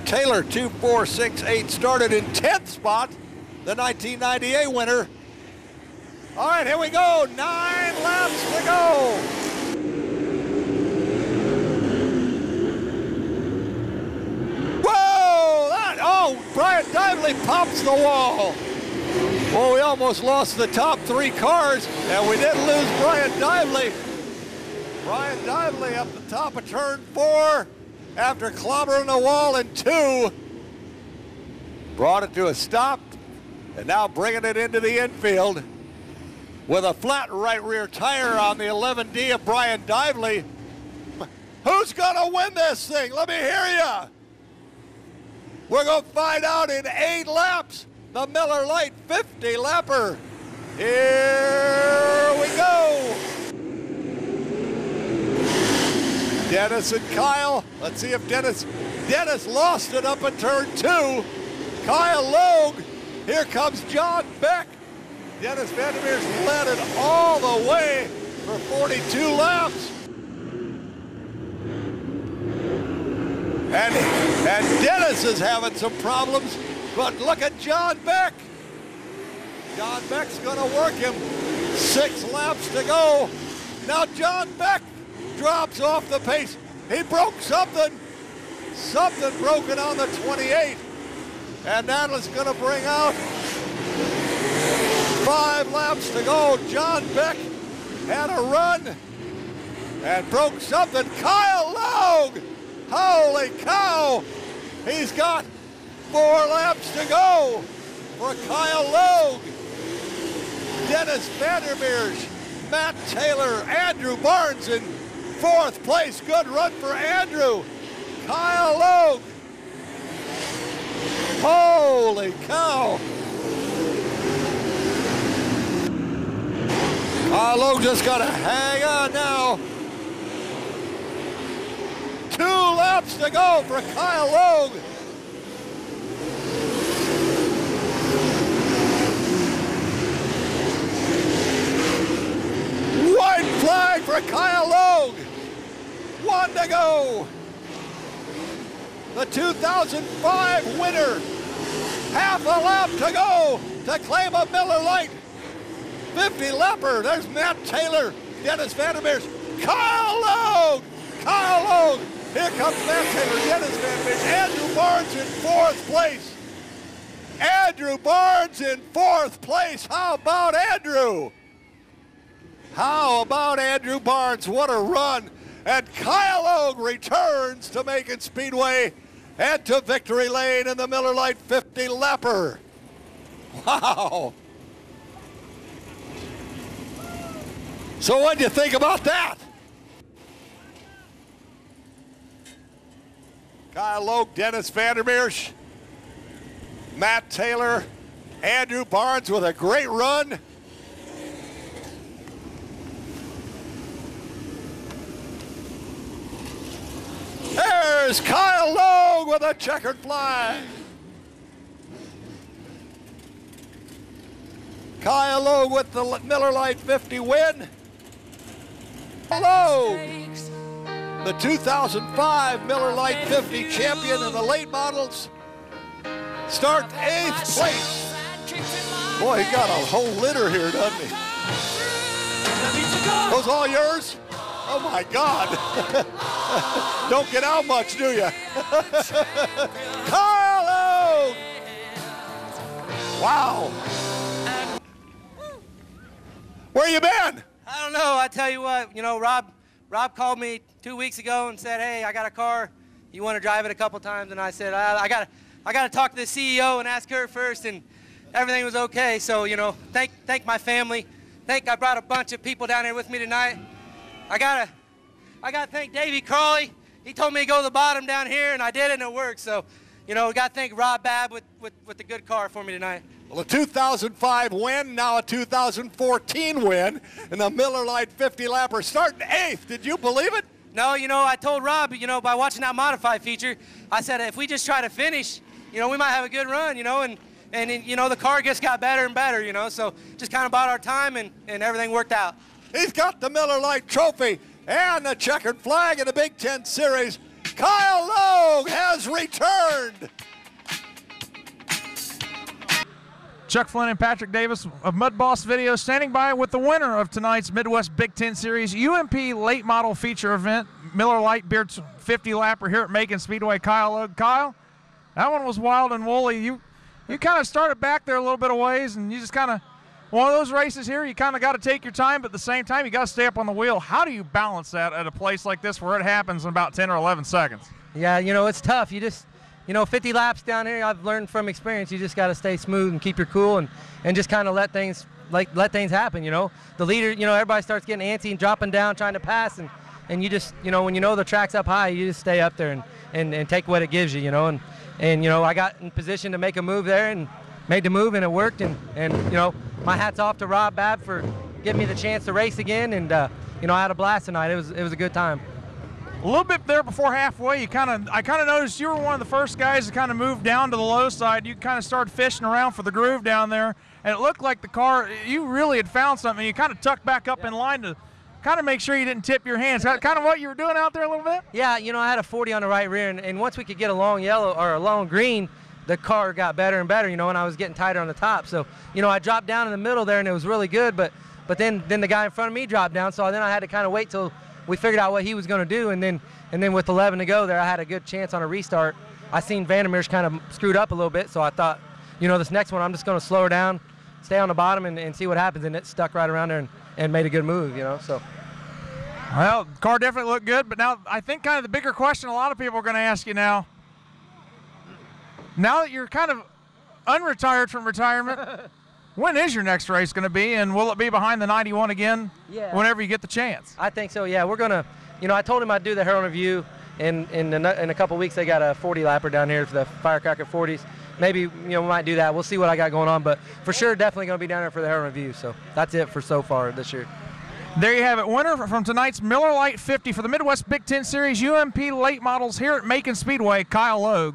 Taylor, 2-4-6-8, started in 10th spot, the 1998 winner. All right, here we go, 9 laps to go. Whoa, Brian Dively pops the wall. Well, we almost lost the top 3 cars, and we didn't lose Brian Dively. Brian Dively up the top of turn 4 after clobbering the wall in 2. Brought it to a stop, and now bringing it into the infield with a flat right rear tire on the 11D of Brian Dively. Who's gonna win this thing? Let me hear ya. We're gonna find out in 8 laps. The Miller Lite 50 lapper. Here we go. Dennis and Kyle. Let's see if Dennis lost it up in turn 2. Kyle Logue. Here comes John Beck. Dennis Vandermeer's led it all the way for 42 laps. And Dennis is having some problems, but look at John Beck. John Beck's gonna work him. 6 laps to go. Now John Beck drops off the pace. He broke something broken on the 28. And that is gonna bring out 5 laps to go. John Beck had a run and broke something. Kyle Logue, holy cow. He's got 4 laps to go for Kyle Logue. Dennis Vandermeers, Matt Taylor, Andrew Barnes in 4th place. Good run for Andrew. Kyle Logue. Holy cow. Kyle Logue just got to hang on now. 2 laps to go for Kyle Logue. White flag for Kyle Logue. 1 to go. The 2005 winner. Half a lap to go to claim a Miller Lite 50 lapper. There's Matt Taylor, Dennis Vandermeers, Kyle Logue. Kyle Logue. Here comes Matt Taylor, Dennis Vandermeers, Andrew Barnes in 4th place. Andrew Barnes in 4th place. How about Andrew? How about Andrew Barnes? What a run. And Kyle Logue returns to Macon Speedway and to victory lane in the Miller Lite 50 lapper. Wow. So what do you think about that? Kyle Logue, Dennis Vandermeers, Matt Taylor, Andrew Barnes with a great run. There's Kyle Logue with a checkered flag. Kyle Logue with the Miller Lite 50 win. Logue, the 2005 Miller Lite 50 champion in the late models, starts 8th place. Boy, he got a whole litter here, doesn't he? Those all yours? Oh my God. Don't get out much, do you? Kyle Logue! Wow. Where you been? I don't know. I tell you what, you know, Rob called me 2 weeks ago and said, hey, I got a car. You want to drive it a couple times? And I said, I got to talk to the CEO and ask her first, and everything was okay. So, you know, thank my family. I brought a bunch of people down here with me tonight. I gotta thank Davey Crawley. He told me to go to the bottom down here, and I did it, and it worked. So, you know, we got to thank Rob Babb with the good car for me tonight. Well, a 2005 win, now a 2014 win in the Miller Lite 50 lapper, starting 8th. Did you believe it? No, you know, I told Rob, you know, by watching that modified feature, I said if we just try to finish, you know, we might have a good run, you know, and you know, the car just got better and better, you know, so just kind of bought our time, and everything worked out. He's got the Miller Lite trophy and the checkered flag in the Big Ten Series. Kyle Logue has returned. Chuck Flynn and Patrick Davis of Mud Boss Video standing by with the winner of tonight's Midwest Big Ten Series UMP late model feature event, Miller Lite Beard's 50 lapper here at Macon Speedway, Kyle Logue. Kyle, that one was wild and woolly. You kind of started back there a little bit of ways, and you just kind of, one of those races here, you kind of got to take your time, but at the same time, you got to stay up on the wheel. How do you balance that at a place like this where it happens in about 10 or 11 seconds? Yeah, you know, it's tough. You just, you know, 50 laps down here, I've learned from experience, you just got to stay smooth and keep your cool and just kind of let things happen, you know. The leader, you know, everybody starts getting antsy and dropping down, trying to pass, and you just, you know, when you know the track's up high, you just stay up there and take what it gives you, you know. And you know, I got in position to make a move there and made the move, and it worked. And you know, my hat's off to Rob Babb for giving me the chance to race again. And you know, I had a blast tonight. It was a good time. A little bit there before halfway, I kind of noticed you were one of the first guys to kind of move down to the low side. You kind of started fishing around for the groove down there, and it looked like the car, you really had found something. You kind of tucked back up in line to kind of make sure you didn't tip your hands. Kind of what you were doing out there a little bit? Yeah, you know, I had a 40 on the right rear, and once we could get a long yellow or a long green, the car got better and better, you know, and I was getting tighter on the top. So, you know, I dropped down in the middle there, and it was really good, but then the guy in front of me dropped down, so then I had to kind of wait till we figured out what he was going to do, and then with 11 to go there, I had a good chance on a restart. I seen Vandermeer's kind of screwed up a little bit, so I thought, you know, this next one I'm just going to slow her down, stay on the bottom, and see what happens, and it stuck right around there and made a good move, you know, so. Well, the car definitely looked good, but now I think kind of the bigger question a lot of people are going to ask you now that you're kind of unretired from retirement, when is your next race going to be, and will it be behind the 91 again whenever you get the chance? I think so, yeah. We're going to, you know, I told him I'd do the Herald Review. In a couple weeks, they got a 40 lapper down here for the Firecracker 40s. Maybe, you know, we might do that. We'll see what I got going on, but for sure, definitely going to be down there for the Herald Review. So that's it for so far this year. There you have it. Winner from tonight's Miller Lite 50 for the Midwest Big Ten Series UMP late models here at Macon Speedway, Kyle Logue.